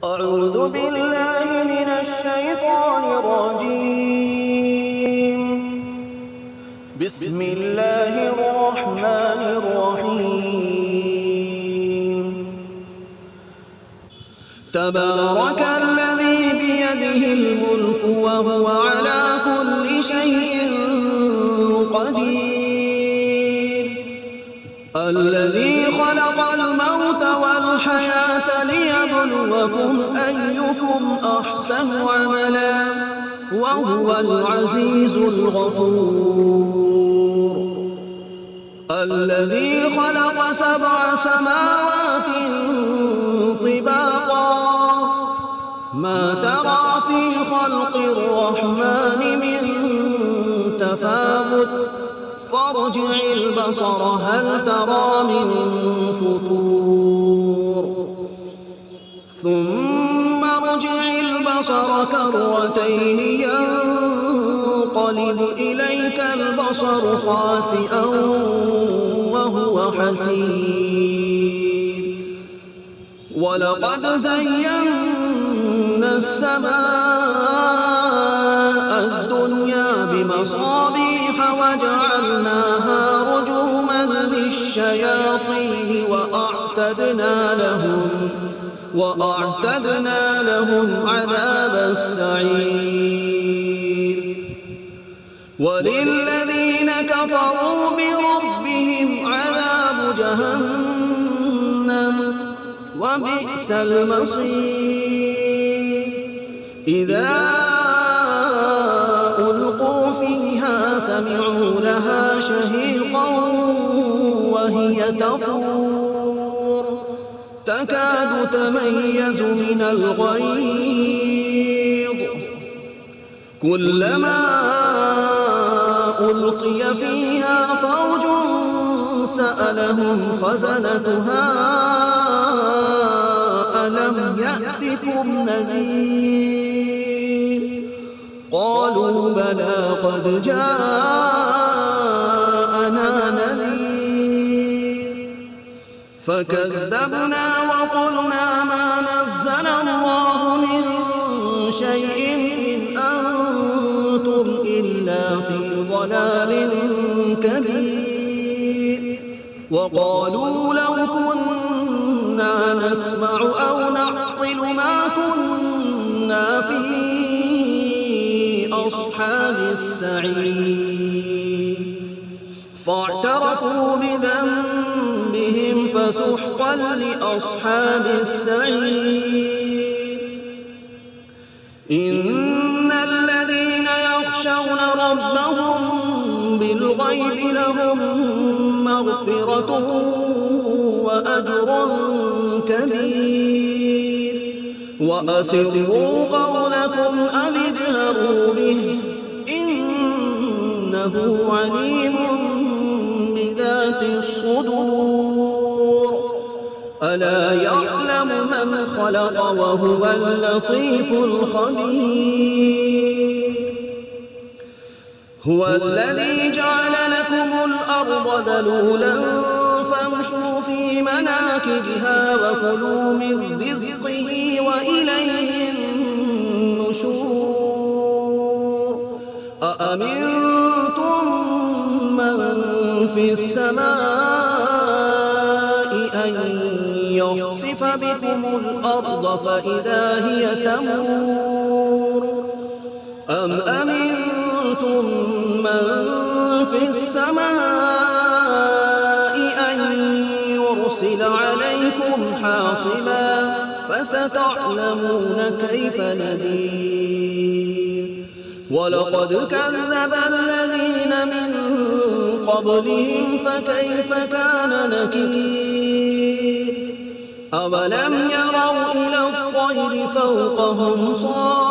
أعوذ بالله من الشيطان الرجيم. بسم الله الرحمن الرحيم. تبارك الذي بيده الملك وهو على كل شيء قدير. الذي خلق الموت والحياة ليبلوكم أيكم أحسن عملا وهو العزيز الغفور. الذي خلق 7 سماوات طباقا ما ترى في خلق الرحمن من تفاوت فارجع البصر هل ترى من فطور ثم ارجع البصر كرتين ينقلب إليك البصر خاسئا وهو حسير. ولقد زينا السماء الدنيا بمصابيح وجعلناها رجوما للشياطين وأعتدنا لهم عذاب السعير. وللذين كفروا بربهم عذاب جهنم وبئس المصير. إذا ألقوا فيها سمعوا لها شهيقا وهي تفور تكاد تميز من الغيظ كلما ألقي فيها فوج سألهم خزنتها ألم يأتكم نذير قالوا بلى قد جاءنا نذير فكذبنا وقلنا ما نزل الله من شيء إن أنتم إلا في ضلال كبير. وقالوا لو كنا نسمع أو نعقل ما كنا في أصحاب السعير. فاعترفوا بذنبهم فسحقا لأصحاب السعير. إن الذين يخشون ربهم بالغيب لهم مغفرة وأجر كبير. وأسروا قولكم أو اجهروا به إنه عليم بذات الصدور. ألا يعلم من خلق وهو اللطيف الخبير. هو الذي جعل لكم الأرض ذلولا فامشوا في مناكبها وكلوا من رزقه وإليه النشور. أأمنتم من في السماء أن يخسف بكم الأرض فإذا هي تمور أم أمنتم من في السماء أن يرسل عليكم حاصبا فستعلمون كيف نذير. ولقد كذب الذين من قبلهم فكيف كان نكير. أولم يروا إلى الطير فوقهم صافات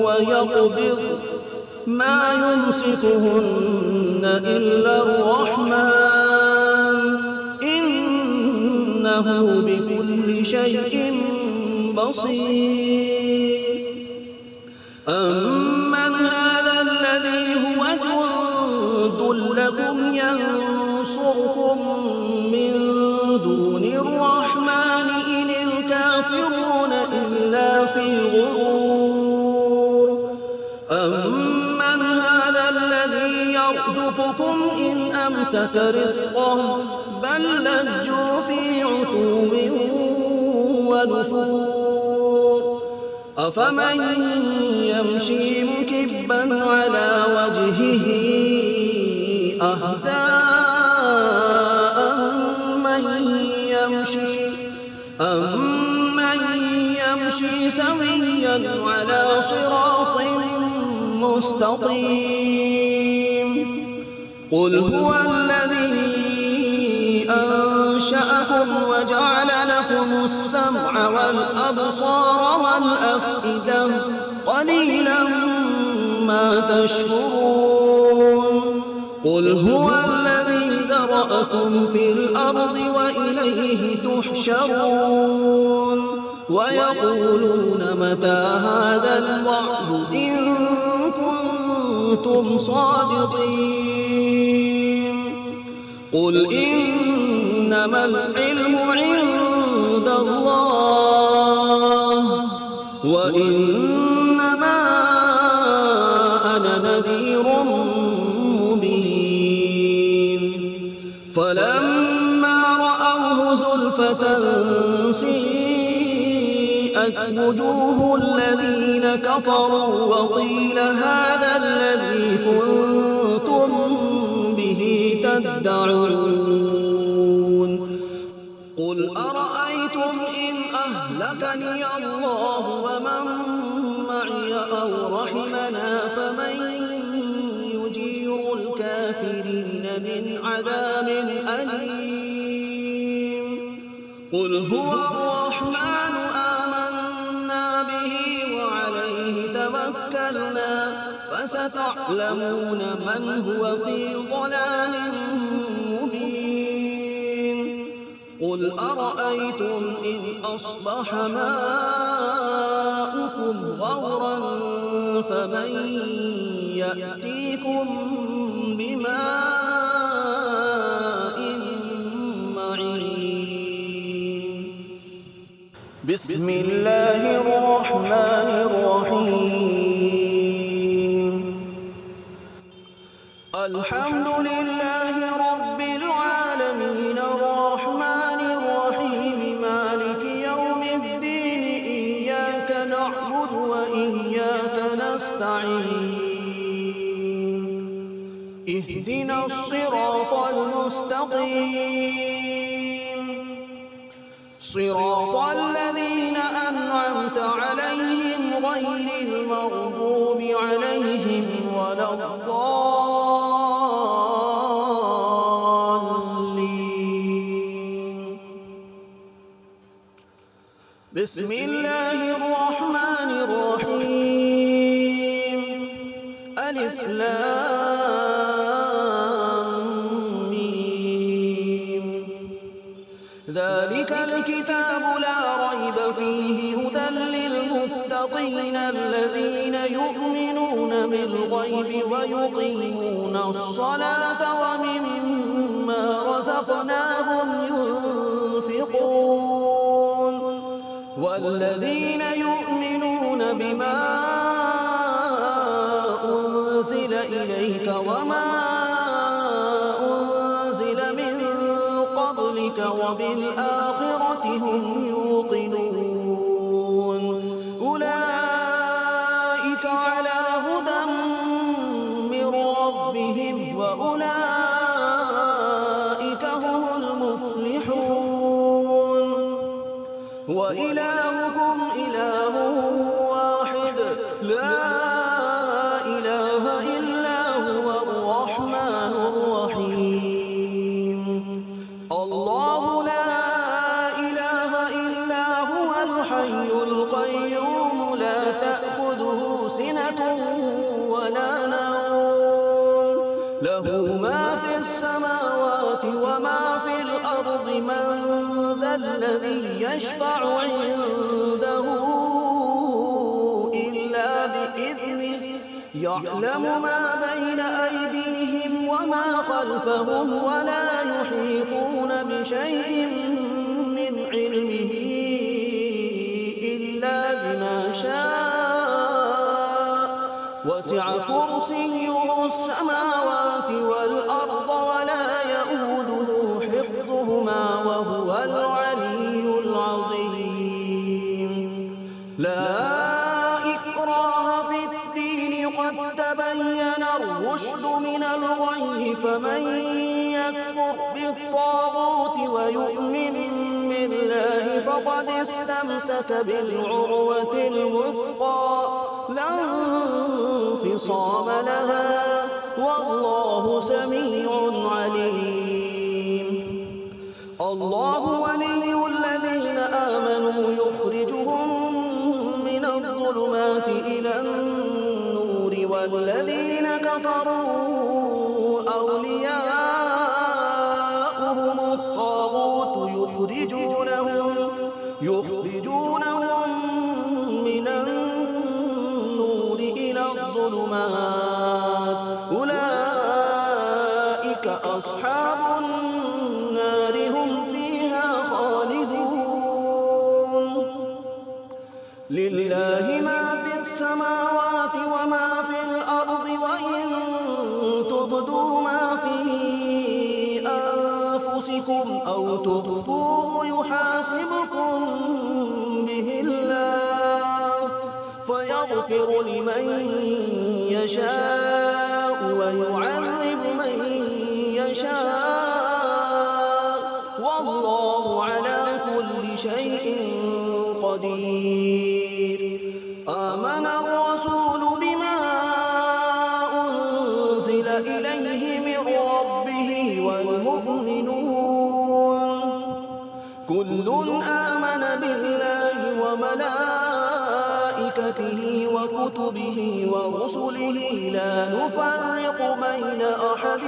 ويقبض ما يمسكهن إلا الرحمن إنه بكل شيء بصير. أمن هذا الذي هو جند لكم ينصركم من دون الرحمن أمسك رزقه بل لجوا في عتو ونفور أفمن يمشي مكبا على وجهه أهدى أمن يمشي سويا على صراط مستقيم قل هو الذي أنشأكم وجعل لكم السمع والأبصار والأفئدة قليلا ما تشكرون قل هو الذي ذرأكم في الأرض وإليه تحشرون ويقولون متى هذا الوعد إن كنتم صادقين قل إنما العلم عند الله وإنما أنا نذير مبين فلما رأوه زلفة سيئت وجوه الذين كفروا وقيل هذا الذي كنتم به تدعون قل أرأيتم إن أهلكني الله ومن معي أو رحمنا فمن يجير الكافرين من عذاب أليم قل هو الرحمن آمنا به وعليه توكلنا فستعلمون من هو في ضلال مبين قل أرأيتم إن أصبح ماؤكم غورا فمن يأتيكم بماء معين بسم الله الرحمن الرحيم الحمد لله رب العالمين الرحمن الرحيم مالك يوم الدين إياك نعبد وإياك نستعين اهدنا الصراط المستقيم صراط الذين أنعمت عليهم غير المغضوب عليهم ولا الضالين بسم الله الرحمن الرحيم ألف لام ميم ذلك الكتاب لا ريب فيه هدى للمتقين الذين يؤمنون بالغيب ويقيمون الصلاة ومما رزقناهم ينفقون والذين يؤمنون بما أنزل إليك وما أنزل من قبلك وبالآخرة هم يوقنون أولئك على هدى من ربهم وأولئك هم المفلحون وإلهكم إله واحد لا إله إلا هو الرحمن الرحيم الله لا إله إلا هو الحي القيوم لا تأخذه سنة ولا نوم له ما في السماوات وما في الأرض من ذا الذي يشفع عنده إلا بإذنه يعلم ما بين أيديهم وما خلفهم ولا يحيطون بشيء من علمه إلا بما شاء وسع كرسيه السماوات والأرض ولا يخرجهما وهو العلي العظيم. لا إكراه في الدين قد تبين الرشد من الغي فمن يكفر بالطاغوت ويؤمن بالله فقد استمسك بالعروة الوثقى لا انفصام لها والله سميع عليم. الله ولي الذين آمنوا يخرجهم من الظلمات إلى النور والذين كفروا أولياؤهم الطاغوت يخرجونهم من النور إلى الظلمات أولئك أصحاب النار هم فيها خالدون. لله ما في السماوات وما في الأرض وإن تبدوا ما في أنفسكم أو تخفوه يحاسبكم به الله فيغفر لمن يشاء ويعذب من يشاء والله على كل شيء قدير. آمن الرسول بما أنزل إليه من ربه والمؤمنون كل آمن بالله وملائكته وكتبه ورسله لا نفرق بين أحد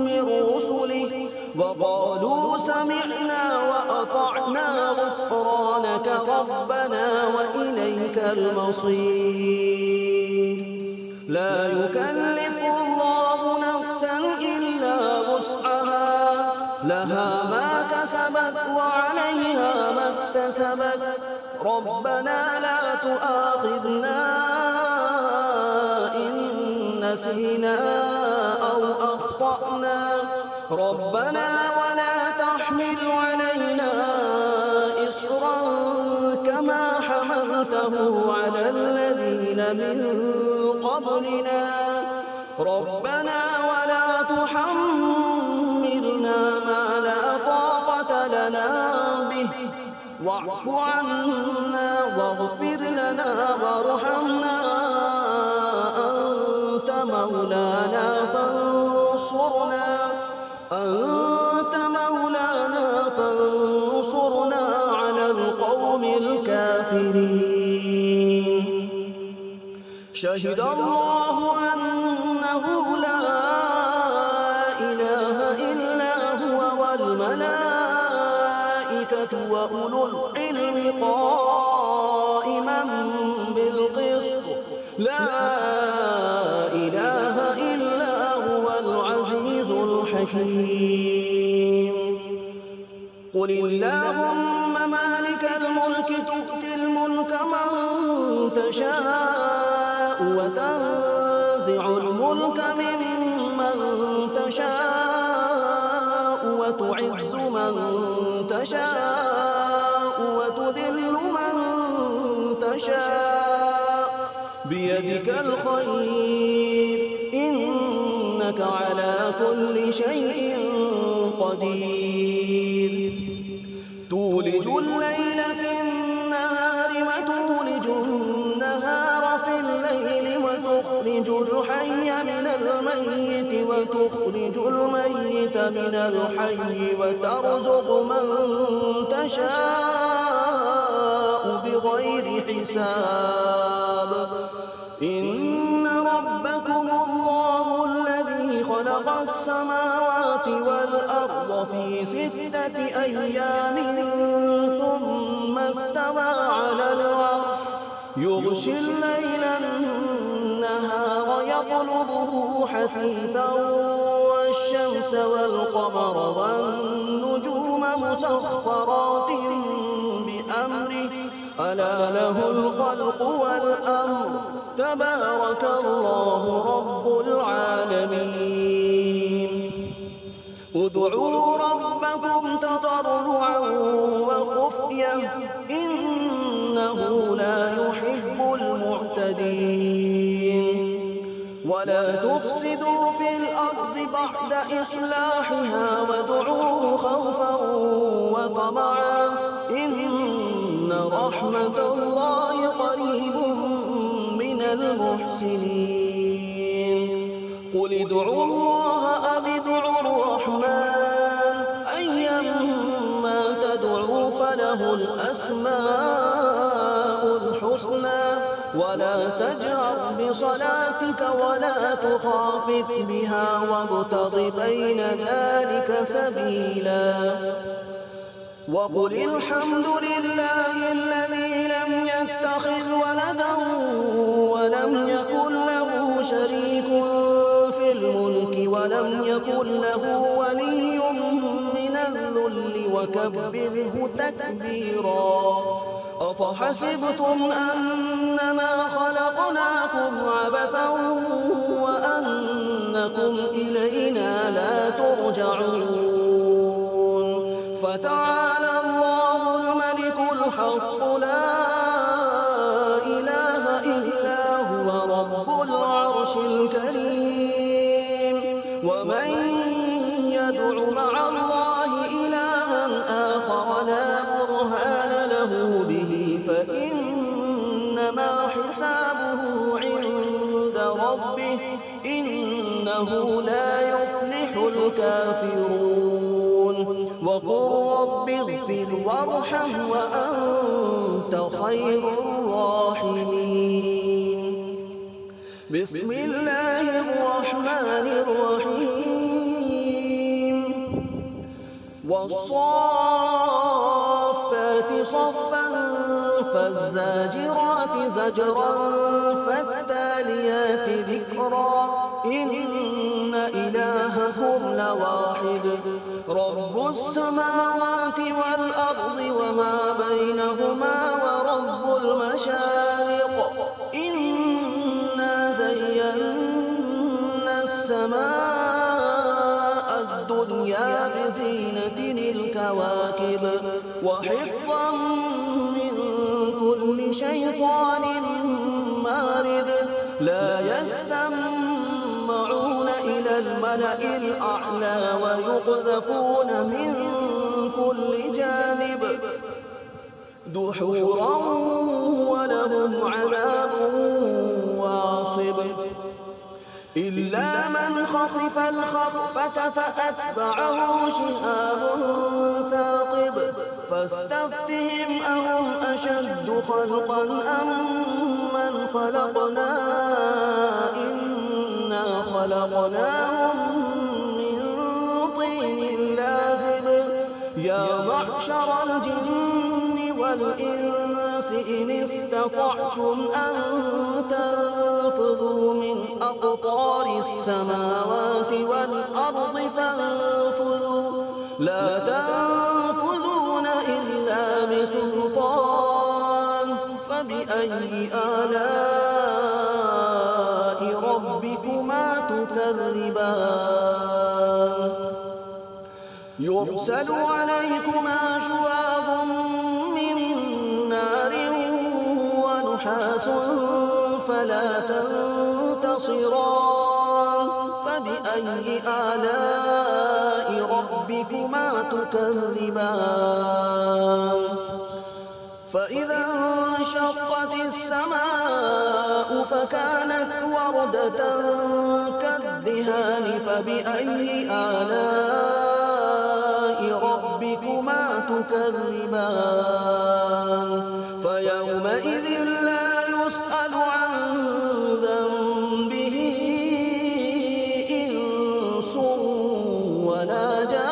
من رسله وقالوا سمعنا وأطعنا غفرانك ربنا وإليك المصير. لا يكلف الله نفسا إلا وسعها لها ما كسبت وعليها ما اكتسبت ربنا لا تؤاخذنا إن نسينا أو أخطأنا ربنا ولا تحمل علينا إصرا كما حملته على الذين من قبلنا ربنا ولا تحملنا ما لا طاقة لنا به واعف عنا واغفر لنا وارحمنا أنت مولانا فانصرنا على القوم الكافرين. شهد الله أنه لا إله إلا هو والملائكة وأولو العلم قائما بالقسط لا إله إلا هو العزيز الحكيم. قل اللهم مالك الملك تؤتي الملك من تشاء وتنزع الملك ممن تشاء وتعز من تشاء وتذل من تشاء بيدك الخير إنك على كل شيء قدير. تولج الليل في النهار وتولج النهار في الليل وتخرج الحي من الميت وتخرج الميت من الحي وترزق من تشاء بغير حساب. إن ربكم الله الذي خلق السماوات والأرض في 6 أيام ثم استوى على العرش يغشي الليل النهار يطلبه حثيثا والشمس والقمر والنجوم مسخرات بأمره ألا له الخلق والأمر تبارك الله رب العالمين. ادعوا ربكم ربكم تضرعا وخفية إنه لا يحب المعتدين ولا تفسدوا في الأرض بعد إصلاحها وادعوه خوفا وطمعا إن رحمة الله قريب من المحسنين قل ادعوا الله أو ادعوا الرحمن أيما تدعوا فله الأسماء الحسنى ولا تجهر بصلاتك ولا تخافت بها وابتغ بين ذلك سبيلا وقل الحمد لله الذي لم يتخذ ولدا ولم يكن له شريك في الملك ولم يكن له ولي من الذل وكبره تكبيرا أفحسبتم أنما خلقناكم عبثا وأنكم إلينا لا ترجعون فتعالى الله الملك الحق لا إله إلا هو رب العرش الكريم ومن يدع مع الله إلها آخر لا برهان له به فإنما حسابه عند ربه إنه لا يفلح الكافرون وقل رب اغفر وارحم وأنت خير الراحمين بسم الله الرحمن الرحيم والصافات صفا فالزاجرات زجرا فالتاليات ذكرا إن إلهكم لواحد رب السماوات والأرض وما بينهما ورب المشارق إنا زينا السماء الدنيا بزينة الكواكب وحفظا من كل شيطان مارد لا يسمعون إلى الملأ الأعلى ويقذفون من كل جانب دحورا ولهم عذاب واصب إلا من خطف الخطفة فأتبعه شهاب ثاقب فاستفتهم أهم أشد خلقا أم من خلقنا إنا خلقناهم من طين لازب يا معشر الجن والإنس إن استطعتم أن تنفذوا من أقطار السماوات والأرض فانفذوا لا تنفذون إلا بسلطان فبأي آلاء ربكما تكذبان يرسل عليكما شواظ من نار ونحاس فلا تنتصران فبأي آلاء ربكما تكذبان فإذا انشقت السماء فكانت وردة كالدهان فبأي آلاء ربكما تكذبان فيومئذ لا يسأل عن ذنبه إنس ولا جان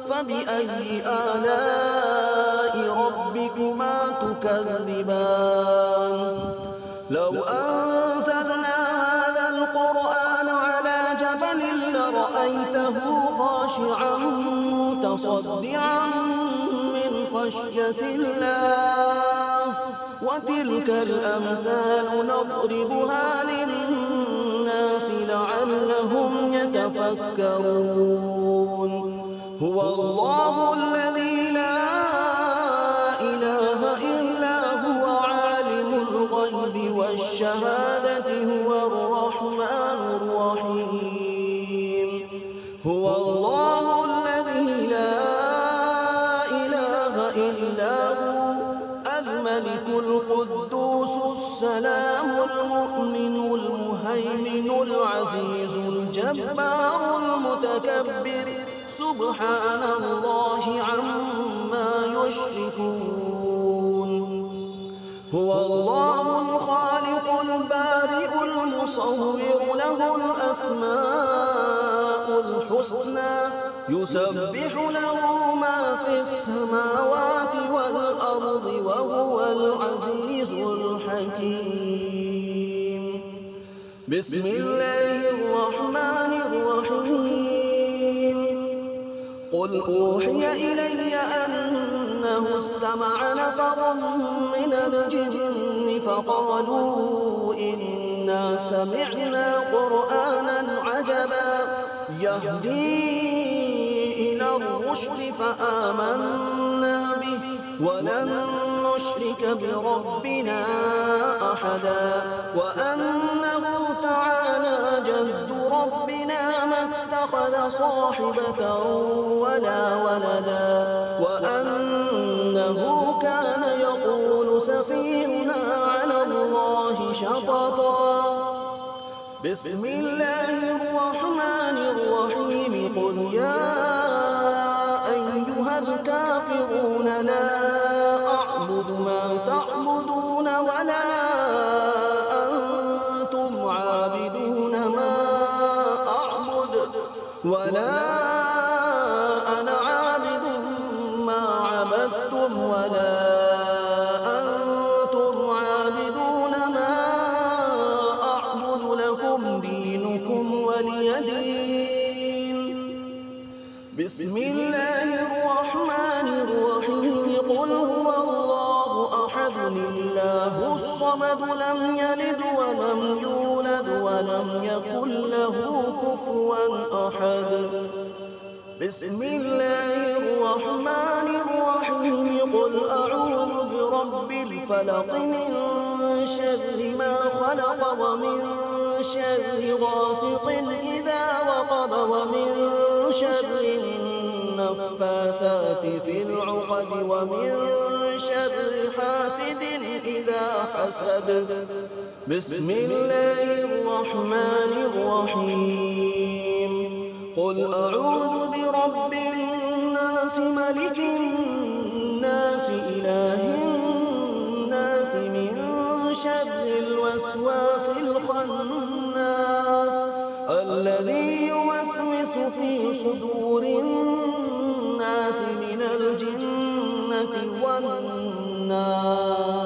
فبأي آلاء ربكما تكذبان لو أنزلنا هذا القرآن على جبل لرأيته خاشعا متصدعا من خشية الله وتلك الأمثال نضربها للناس لعلهم يتفكرون. هو الله الذي لا إله إلا هو عالم الغيب والشهادة هو الرحمن الرحيم. هو الله الذي لا إله إلا هو الملك القدوس السلام المؤمن المهيمن العزيز الجبار المتكبر سبحان الله عما يشركون. هو الله الخالق البارئ المصور له الأسماء الحسنى يسبح له ما في السماوات والأرض وهو العزيز الحكيم. بسم الله الرحمن الرحيم. قل أوحي إلي أنه استمع نفر من الجن فقالوا إنا سمعنا قرآنا عجبا يهدي إلى الرشد فآمنا به ولن نشرك بربنا أحدا وأنه تعالى جد ربنا ما اتخذ صاحبة ولا ولدا وأنه كان يقول سفيهنا على الله شططا. بسم الله الرحمن الرحيم. قل يا أيها الكافرون لا أعبد ما تعبدون ولا أنتم عابدون ما أعبد ولا أنا عابد ما عبدتم ولا أنتم عابدون ما أعبد لكم دينكم ولي دين. بسم الله الرحمن الرحيم. قل هو الله أحد الله الصمد لم يلد ولم يولد ولم يكن له كفوا أحد. بسم الله الرحمن الرحيم. قل أعوذ برب الفلق من شر ما خلق ومن شر غاسق إذا وقب ومن شر النفاثات في العقد ومن شر حاسد إذا حسد. بسم الله الرحمن الرحيم. قل أعوذ برب الناس ملك الناس إله الناس من شر الوسواس الخناس الذي يوسوس في صدور الناس من الجنة والناس.